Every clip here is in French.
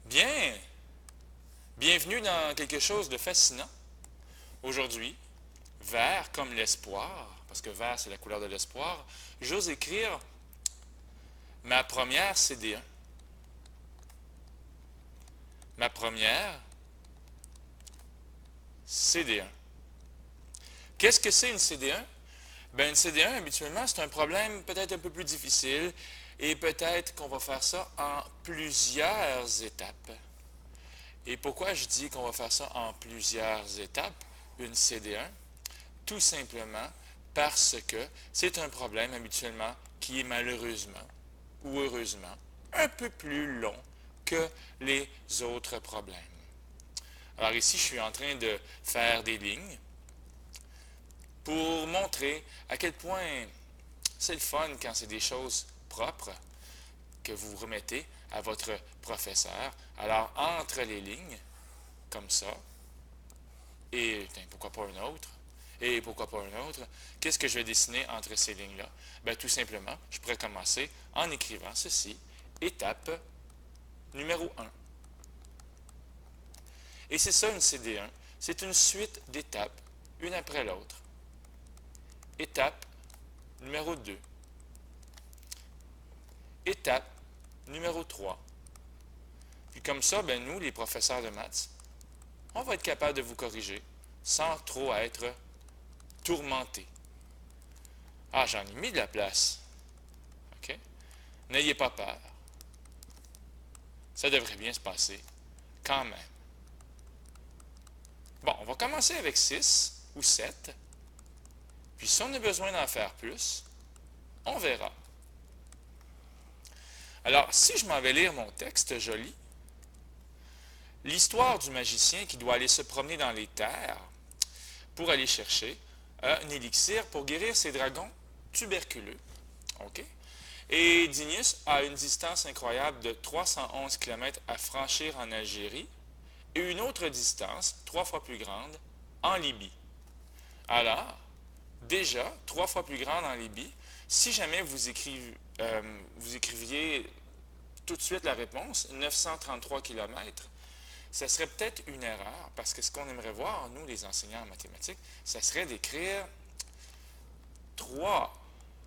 Bien, bienvenue dans quelque chose de fascinant. Aujourd'hui, vert comme l'espoir, parce que vert c'est la couleur de l'espoir, j'ose écrire ma première CD1. Ma première CD1. Qu'est-ce que c'est une CD1? Ben, une CD1, habituellement, c'est un problème peut-être un peu plus difficile et peut-être qu'on va faire ça en plusieurs étapes. Et pourquoi je dis qu'on va faire ça en plusieurs étapes, une CD1? Tout simplement parce que c'est un problème habituellement qui est malheureusement ou heureusement un peu plus long que les autres problèmes. Alors ici, je suis en train de faire des lignes pour montrer à quel point c'est le fun quand c'est des choses propres que vous remettez à votre professeur. Alors, entre les lignes, comme ça, et pourquoi pas un autre, et pourquoi pas un autre, qu'est-ce que je vais dessiner entre ces lignes-là? Bien, tout simplement, je pourrais commencer en écrivant ceci, étape numéro 1. Et c'est ça une CD1, c'est une suite d'étapes, une après l'autre. Étape numéro 2. Étape numéro 3. Puis comme ça, ben nous, les professeurs de maths, on va être capable de vous corriger sans trop être tourmenté. Ah, j'en ai mis de la place. OK? N'ayez pas peur. Ça devrait bien se passer quand même. Bon, on va commencer avec 6 ou 7. Puis si on a besoin d'en faire plus, on verra. Alors, si je m'en vais lire mon texte joli, l'histoire du magicien qui doit aller se promener dans les terres pour aller chercher un élixir pour guérir ses dragons tuberculeux. OK? Et Dinius a une distance incroyable de 311 km à franchir en Algérie et une autre distance, 3 fois plus grande, en Libye. Alors, déjà, 3 fois plus grande en Libye, si jamais vous écriviez tout de suite la réponse, 933 km, ça serait peut-être une erreur, parce que ce qu'on aimerait voir, nous, les enseignants en mathématiques, ça serait d'écrire 3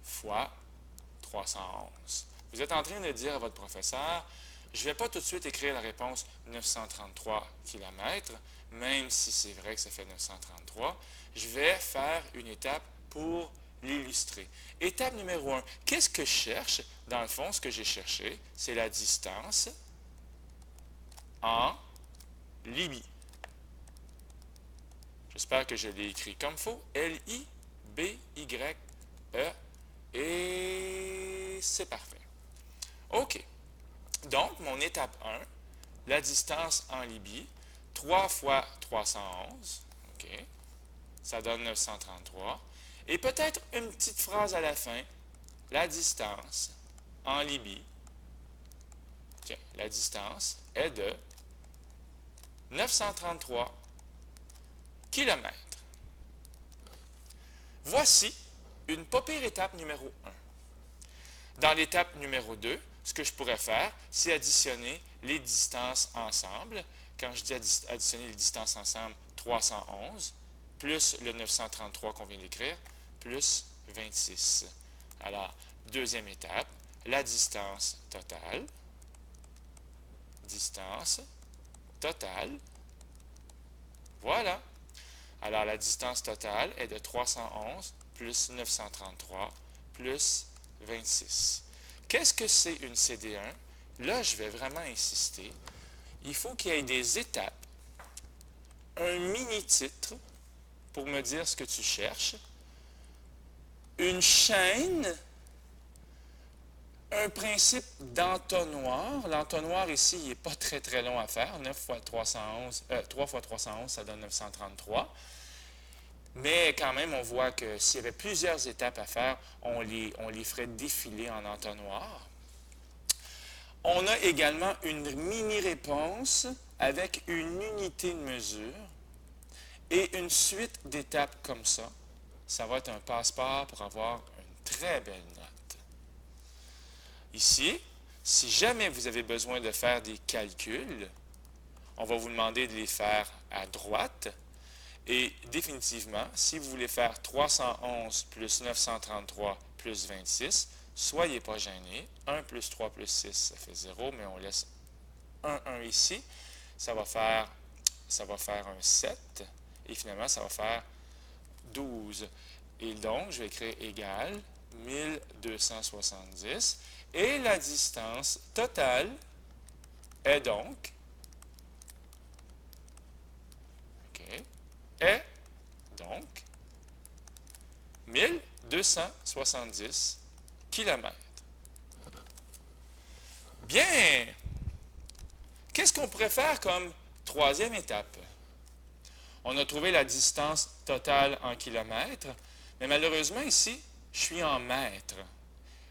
fois 311. Vous êtes en train de dire à votre professeur, je ne vais pas tout de suite écrire la réponse 933 km, même si c'est vrai que ça fait 933. Je vais faire une étape pour l'illustrer. Étape numéro 1. Qu'est-ce que je cherche? Dans le fond, ce que j'ai cherché, c'est la distance en Libye. J'espère que je l'ai écrit comme il faut. L-I-B-Y-E. Et c'est parfait. OK. Donc, mon étape 1, la distance en Libye, 3 fois 311. OK. Ça donne 933. Et peut-être une petite phrase à la fin. La distance en Libye. Tiens, la distance est de 933 km. Voici une pas pire étape numéro 1. Dans l'étape numéro 2, ce que je pourrais faire, c'est additionner les distances ensemble. Quand je dis additionner les distances ensemble, 311, plus le 933 qu'on vient d'écrire, plus 26. Alors, deuxième étape, la distance totale. Distance totale. Voilà. Alors, la distance totale est de 311 plus 933 plus 26. Qu'est-ce que c'est une CD1? Là, je vais vraiment insister. Il faut qu'il y ait des étapes, un mini-titre pour me dire ce que tu cherches, une chaîne, un principe d'entonnoir. L'entonnoir ici, il n'est pas très très long à faire. 9 fois 311, 3 fois 311, ça donne 933. Mais quand même, on voit que s'il y avait plusieurs étapes à faire, on les ferait défiler en entonnoir. On a également une mini-réponse avec une unité de mesure et une suite d'étapes comme ça. Ça va être un passeport pour avoir une très belle note. Ici, Si jamais vous avez besoin de faire des calculs, on va vous demander de les faire à droite. Et définitivement, si vous voulez faire 311 plus 933 plus 26, soyez pas gênés. 1 plus 3 plus 6, ça fait 0, mais on laisse 1 ici. Ça va faire un 7. Et finalement, ça va faire 12. Et donc, je vais écrire égal 1270. Et la distance totale est donc, est donc 1270 km. Bien! Qu'est-ce qu'on pourrait faire comme troisième étape? On a trouvé la distance totale en kilomètres, mais malheureusement ici, je suis en mètres.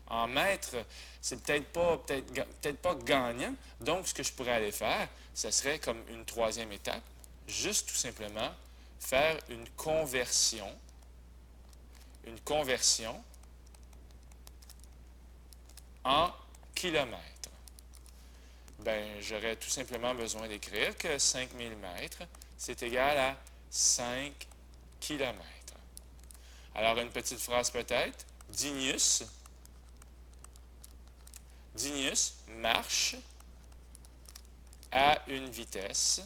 En mètres, c'est peut-être pas gagnant. Donc, ce que je pourrais aller faire, ce serait comme une troisième étape, juste tout simplement faire une conversion en kilomètres. Ben, j'aurais tout simplement besoin d'écrire que 5000 mètres, c'est égal à 5 kilomètres. Alors, une petite phrase peut-être. Dinius marche à une vitesse,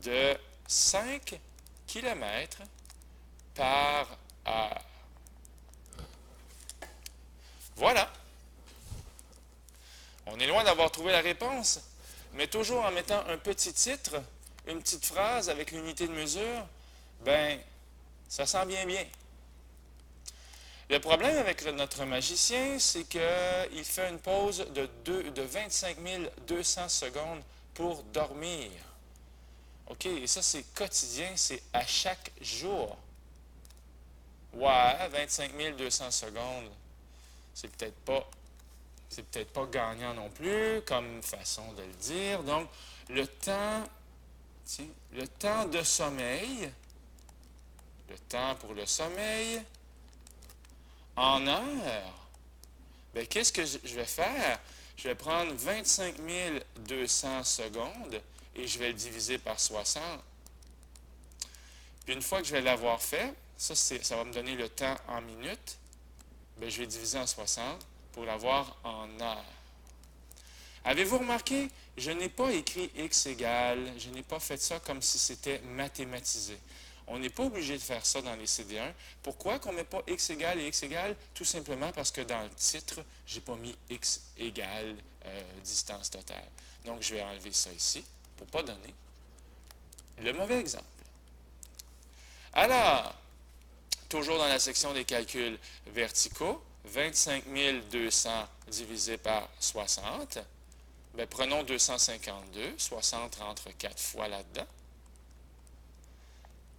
de 5 km par heure. Voilà. On est loin d'avoir trouvé la réponse, mais toujours en mettant un petit titre, une petite phrase avec l'unité de mesure, ben, ça sent bien bien. Le problème avec notre magicien, c'est qu'il fait une pause de 25 200 secondes pour dormir. OK, et ça, c'est quotidien, c'est à chaque jour. Ouais, 25 200 secondes, c'est peut-être pas gagnant non plus, comme façon de le dire. Donc, le temps de sommeil, le temps pour le sommeil, en heures, bien, qu'est-ce que je vais faire? Je vais prendre 25 200 secondes et je vais le diviser par 60. Puis une fois que je vais l'avoir fait, ça va me donner le temps en minutes. Bien, je vais diviser en 60 pour l'avoir en heures. Avez-vous remarqué, je n'ai pas écrit x égale, je n'ai pas fait ça comme si c'était mathématisé. On n'est pas obligé de faire ça dans les CD1. Pourquoi qu'on ne met pas x égale et x égale? Tout simplement parce que dans le titre, je n'ai pas mis x égale distance totale. Donc, je vais enlever ça ici pour ne pas donner le mauvais exemple. Alors, toujours dans la section des calculs verticaux, 25 200 divisé par 60. Bien, prenons 252, 60 rentre 4 fois là-dedans.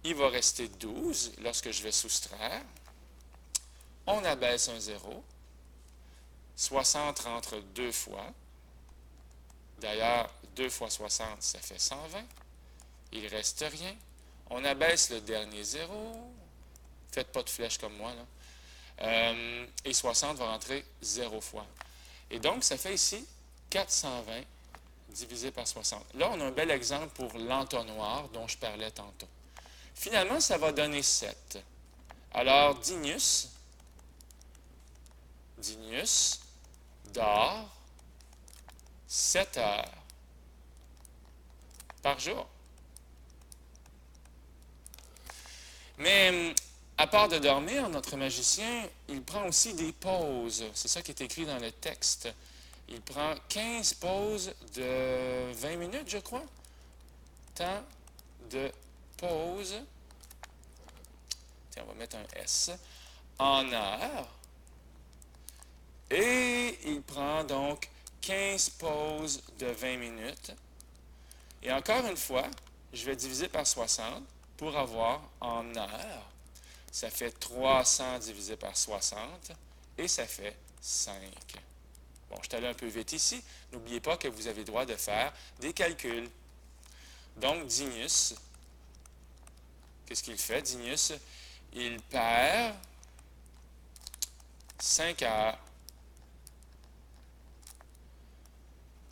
Il va rester 12 lorsque je vais soustraire. On abaisse un 0. 60 rentre 2 fois. D'ailleurs, 2 fois 60, ça fait 120. Il ne reste rien. On abaisse le dernier 0. Faites pas de flèche comme moi, là. Et 60 va rentrer 0 fois. Et donc, ça fait ici 420 divisé par 60. Là, on a un bel exemple pour l'entonnoir dont je parlais tantôt. Finalement, ça va donner 7. Alors, Dinius dort 7 heures par jour. Mais à part de dormir, notre magicien, il prend aussi des pauses. C'est ça qui est écrit dans le texte. Il prend 15 pauses de 20 minutes, je crois. Temps de pause. Tiens, on va mettre un S. En heure. Et il prend donc 15 pauses de 20 minutes. Et encore une fois, je vais diviser par 60 pour avoir en heure. Ça fait 300 divisé par 60 et ça fait 5. Bon, je suis allé un peu vite ici. N'oubliez pas que vous avez le droit de faire des calculs. Donc, Dinius, qu'est-ce qu'il fait? Dinius, il perd 5 heures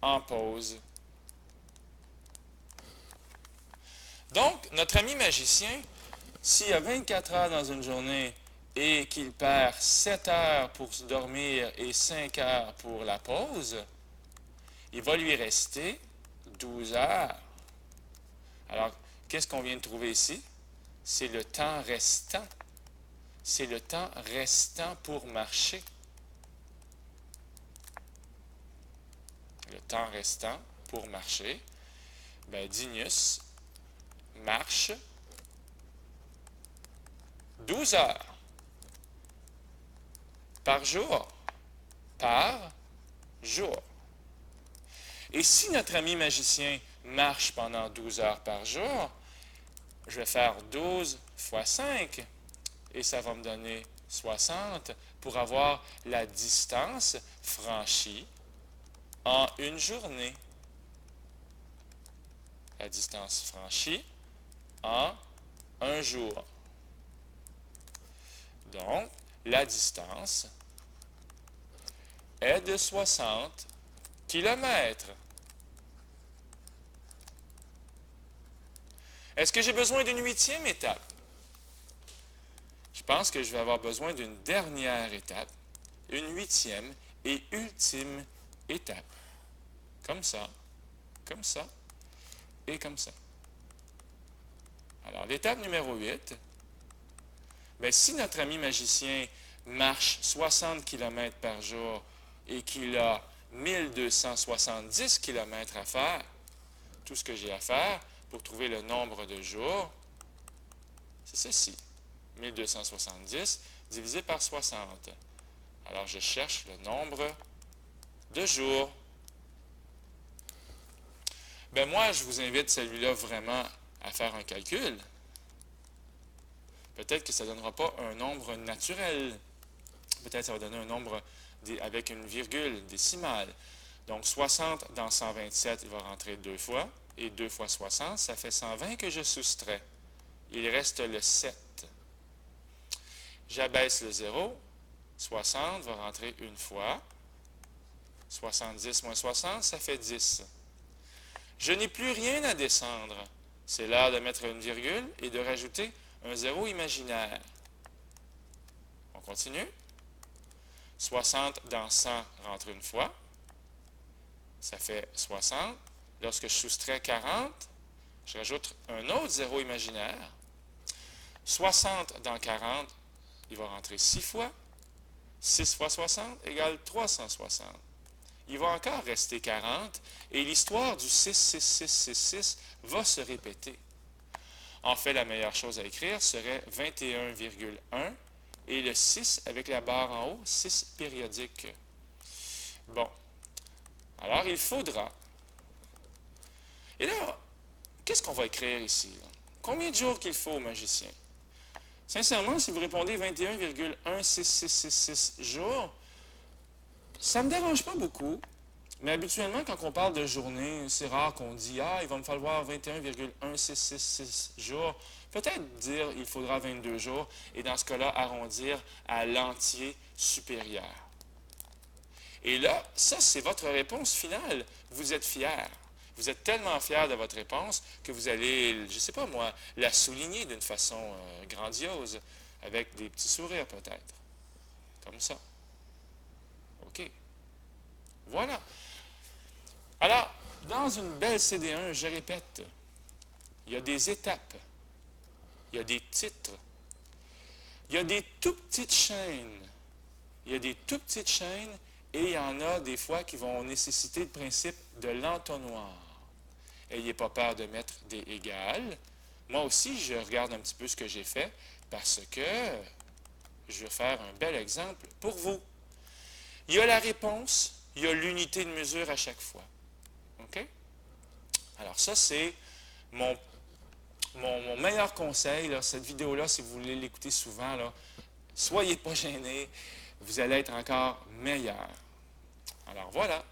en pause. Donc, notre ami magicien, s'il y a 24 heures dans une journée et qu'il perd 7 heures pour dormir et 5 heures pour la pause, il va lui rester 12 heures. Alors, qu'est-ce qu'on vient de trouver ici? C'est le temps restant. C'est le temps restant pour marcher. Le temps restant pour marcher. Ben, Dinius marche 12 heures par jour. Par jour. Et si notre ami magicien marche pendant 12 heures par jour, je vais faire 12 fois 5 et ça va me donner 60 pour avoir la distance franchie en une journée. La distance franchie en un jour. Donc, la distance est de 60 kilomètres. Est-ce que j'ai besoin d'une 8e étape? Je pense que je vais avoir besoin d'une dernière étape, une 8e et ultime étape. Comme ça et comme ça. Alors, l'étape numéro 8, bien, si notre ami magicien marche 60 km par jour et qu'il a 1270 km à faire, tout ce que j'ai à faire pour trouver le nombre de jours, c'est ceci. 1270 divisé par 60. Alors, je cherche le nombre de jours. Ben moi, je vous invite celui-là vraiment à faire un calcul. Peut-être que ça ne donnera pas un nombre naturel. Peut-être que ça va donner un nombre avec une virgule décimale. Donc, 60 dans 127, il va rentrer 2 fois. Et 2 fois 60, ça fait 120 que je soustrais. Il reste le 7. J'abaisse le 0. 60 va rentrer une fois. 70 moins 60, ça fait 10. Je n'ai plus rien à descendre. C'est l'heure de mettre une virgule et de rajouter un 0 imaginaire. On continue. 60 dans 100 rentre une fois. Ça fait 60. Lorsque je soustrais 40, je rajoute un autre 0 imaginaire. 60 dans 40, il va rentrer 6 fois. 6 fois 60 égale 360. Il va encore rester 40 et l'histoire du 6, 6, 6, 6, 6 va se répéter. En fait, la meilleure chose à écrire serait 21,1 et le 6 avec la barre en haut, 6 périodique. Bon. Alors, il faudra. Et là, qu'est-ce qu'on va écrire ici? Là? Combien de jours qu'il faut au magicien? Sincèrement, si vous répondez 21,16666 jours, ça ne me dérange pas beaucoup, mais habituellement, quand on parle de journée, c'est rare qu'on dit « Ah, il va me falloir 21,1666 jours ». Peut-être dire « Il faudra 22 jours » et dans ce cas-là, arrondir à l'entier supérieur. Et là, ça, c'est votre réponse finale. Vous êtes fier. Vous êtes tellement fier de votre réponse que vous allez, je ne sais pas moi, la souligner d'une façon grandiose, avec des petits sourires peut-être. Comme ça. OK. Voilà. Alors, dans une belle CD1, je répète, il y a des étapes, il y a des titres, il y a des tout petites chaînes, il y a des tout petites chaînes et il y en a des fois qui vont nécessiter le principe de l'entonnoir. N'ayez pas peur de mettre des égales. Moi aussi, je regarde un petit peu ce que j'ai fait parce que je vais faire un bel exemple pour vous. Il y a la réponse, il y a l'unité de mesure à chaque fois. OK? Alors ça, c'est mon meilleur conseil. Là, cette vidéo-là, si vous voulez l'écouter souvent, là, soyez pas gênés. Vous allez être encore meilleur. Alors voilà.